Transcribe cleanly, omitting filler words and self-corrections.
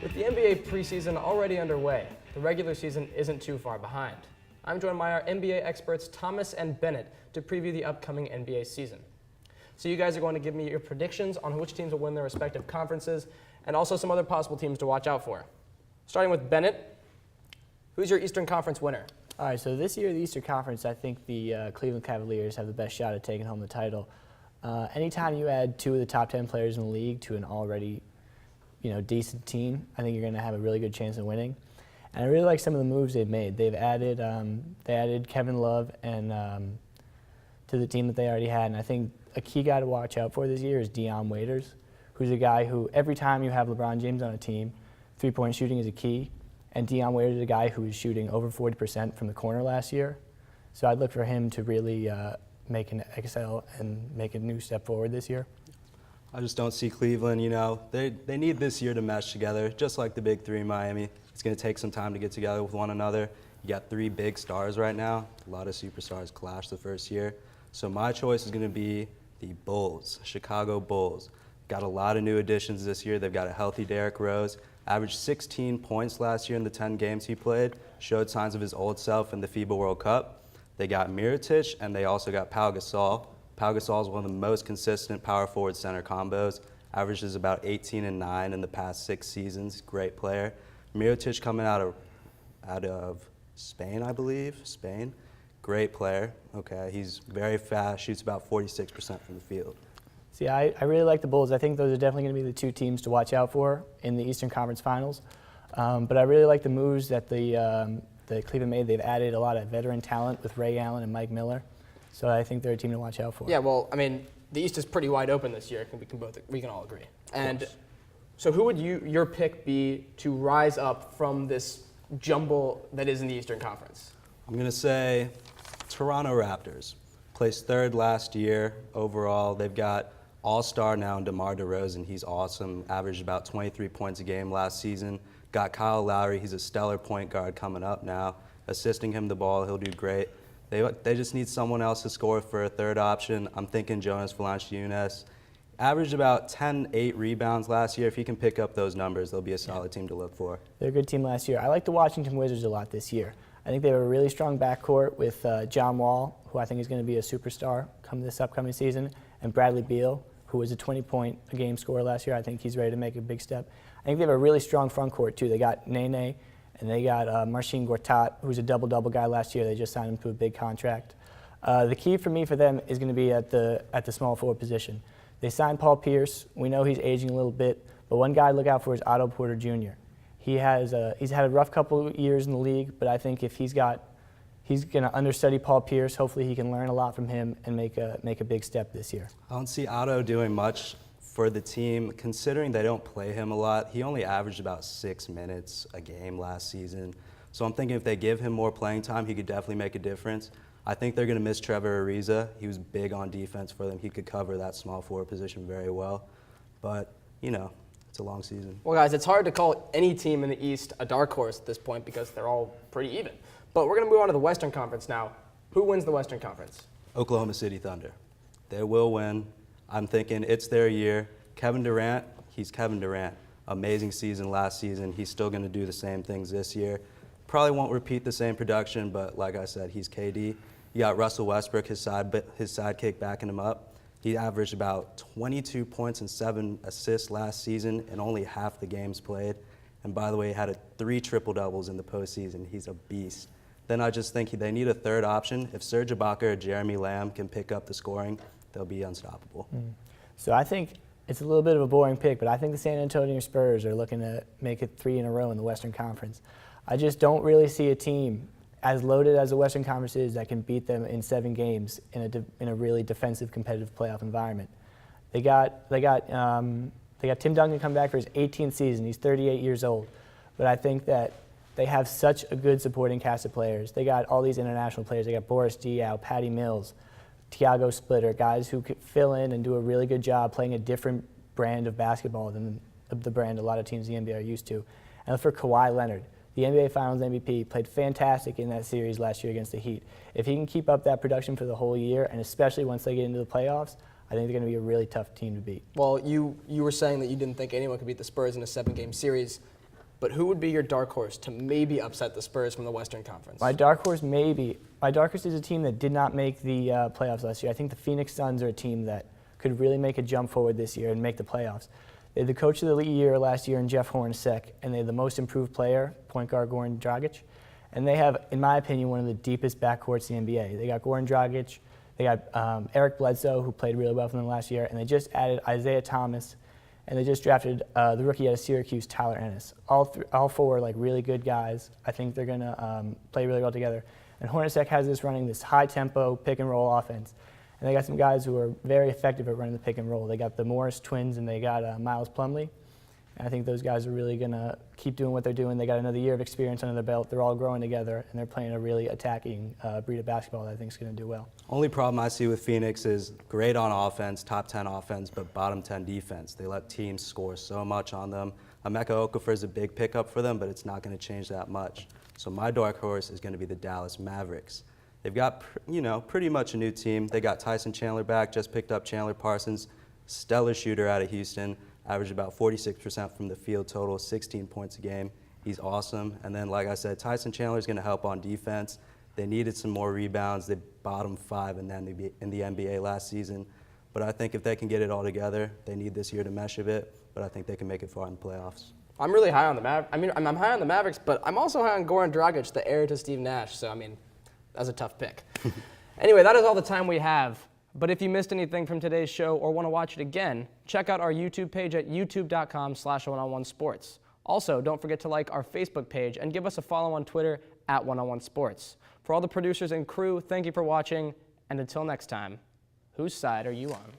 With the NBA preseason already underway, the regular season isn't too far behind. I'm joined by our NBA experts Thomas and Bennett to preview the upcoming NBA season. So you guys are going to give me your predictions on which teams will win their respective conferences and also some other possible teams to watch out for. Starting with Bennett, who's your Eastern Conference winner? All right, so this year, the Eastern Conference, I think the Cleveland Cavaliers have the best shot at taking home the title. Anytime you add two of the top 10 players in the league to an already decent team, I think you're going to have a really good chance of winning. And I really like some of the moves they've made. They've added Kevin Love and to the team that they already had. And I think a key guy to watch out for this year is Dion Waiters, who's a guy who every time you have LeBron James on a team, three-point shooting is a key. And Dion Waiters is a guy who was shooting over 40% from the corner last year. So I'd look for him to really make an excel and make a new step forward this year. I just don't see Cleveland, they need this year to mesh together, just like the big three in Miami. It's going to take some time to get together with one another. You got three big stars right now. A lot of superstars clashed the first year. So my choice is going to be the Bulls, Chicago Bulls. Got a lot of new additions this year. They've got a healthy Derrick Rose. Averaged 16 points last year in the 10 games he played. Showed signs of his old self in the FIBA World Cup. They got Mirotic, and they also got Pau Gasol. Pau Gasol is one of the most consistent power forward center combos. Averages about 18 and 9 in the past 6 seasons. Great player. Mirotic coming out of Spain, I believe. Spain. Great player. Okay, he's very fast. Shoots about 46% from the field. See, I really like the Bulls. I think those are definitely going to be the two teams to watch out for in the Eastern Conference Finals. But I really like the moves that the Cleveland made. They've added a lot of veteran talent with Ray Allen and Mike Miller. So I think they're a team to watch out for. Yeah, well, I mean, the East is pretty wide open this year. We can all agree. And so who would your pick be to rise up from this jumble that is in the Eastern Conference? I'm going to say Toronto Raptors. Placed third last year overall. They've got all-star now in DeMar DeRozan. He's awesome. Averaged about 23 points a game last season. Got Kyle Lowry. He's a stellar point guard coming up now. Assisting him the ball, he'll do great. They just need someone else to score for a third option. I'm thinking Jonas Valanciunas. Averaged about 10, 8 rebounds last year. If he can pick up those numbers, they'll be a solid team to look for. They're a good team last year. I like the Washington Wizards a lot this year. I think they have a really strong backcourt with John Wall, who I think is going to be a superstar come this upcoming season, and Bradley Beal, who was a 20-point-a-game scorer last year. I think he's ready to make a big step. I think they have a really strong front court, too. They got Nene, and they got Marcin Gortat, who's a double-double guy last year. They just signed him to a big contract. The key for me for them is going to be at the small forward position. They signed Paul Pierce. We know he's aging a little bit, but one guy to look out for is Otto Porter Jr. He's had a rough couple of years in the league, but I think if he's going to understudy Paul Pierce. Hopefully he can learn a lot from him and make a big step this year. I don't see Otto doing much for the team, considering they don't play him a lot. He only averaged about 6 minutes a game last season. So I'm thinking if they give him more playing time, he could definitely make a difference. I think they're going to miss Trevor Ariza. He was big on defense for them. He could cover that small forward position very well. But, it's a long season. Well, guys, it's hard to call any team in the East a dark horse at this point because they're all pretty even. But we're going to move on to the Western Conference now. Who wins the Western Conference? Oklahoma City Thunder. They will win. I'm thinking it's their year. Kevin Durant, he's Kevin Durant. Amazing season last season. He's still going to do the same things this year. Probably won't repeat the same production, but like I said, he's KD. You got Russell Westbrook, his sidekick, backing him up. He averaged about 22 points and 7 assists last season in only half the games played. And by the way, he had 3 triple-doubles in the postseason. He's a beast. Then I just think they need a third option. If Serge Ibaka or Jeremy Lamb can pick up the scoring, they'll be unstoppable. So I think it's a little bit of a boring pick, but I think the San Antonio Spurs are looking to make it 3 in a row in the Western Conference. I just don't really see a team as loaded as the Western Conference is that can beat them in 7 games in a really defensive, competitive playoff environment. They got Tim Duncan coming back for his 18th season. He's 38 years old, but I think that they have such a good supporting cast of players. They got all these international players. They got Boris Diaw, Patty Mills, Tiago Splitter, guys who could fill in and do a really good job playing a different brand of basketball than the brand a lot of teams in the NBA are used to. And for Kawhi Leonard, the NBA Finals MVP, played fantastic in that series last year against the Heat. If he can keep up that production for the whole year, and especially once they get into the playoffs, I think they're going to be a really tough team to beat. Well, you were saying that you didn't think anyone could beat the Spurs in a 7-game series. but who would be your dark horse to maybe upset the Spurs from the Western Conference? My dark horse is a team that did not make the playoffs last year. I think the Phoenix Suns are a team that could really make a jump forward this year and make the playoffs. They had the coach of the year last year in Jeff Hornacek, and they had the most improved player, point guard Goran Dragic. And they have, in my opinion, one of the deepest backcourts in the NBA. They got Goran Dragic, they got Eric Bledsoe, who played really well for them last year, and they just added Isaiah Thomas, and they just drafted the rookie out of Syracuse, Tyler Ennis. All four are really good guys. I think they're going to play really well together. And Hornacek has this running this high-tempo pick-and-roll offense. And they got some guys who are very effective at running the pick and roll. They got the Morris twins and they got Miles Plumlee. And I think those guys are really going to keep doing what they're doing. They got another year of experience under their belt. They're all growing together, and they're playing a really attacking breed of basketball that I think is going to do well. Only problem I see with Phoenix is great on offense, top 10 offense, but bottom 10 defense. They let teams score so much on them. Emeka Okafor is a big pickup for them, but it's not going to change that much. So my dark horse is going to be the Dallas Mavericks. They've got, pretty much a new team. They got Tyson Chandler back, just picked up Chandler Parsons, stellar shooter out of Houston, averaged about 46% from the field total, 16 points a game. He's awesome. And then, like I said, Tyson Chandler is going to help on defense. They needed some more rebounds. They bottom 5 in the NBA last season. But I think if they can get it all together, they need this year to mesh a bit, but I think they can make it far in the playoffs. I'm really high on the Mavericks. I'm high on the Mavericks, but I'm also high on Goran Dragic, the heir to Steve Nash. So, that's a tough pick. Anyway, that is all the time we have. But if you missed anything from today's show or want to watch it again, check out our YouTube page at youtube.com/1on1sports. Also, don't forget to like our Facebook page and give us a follow on Twitter at 1on1sports. For all the producers and crew, thank you for watching. And until next time, whose side are you on?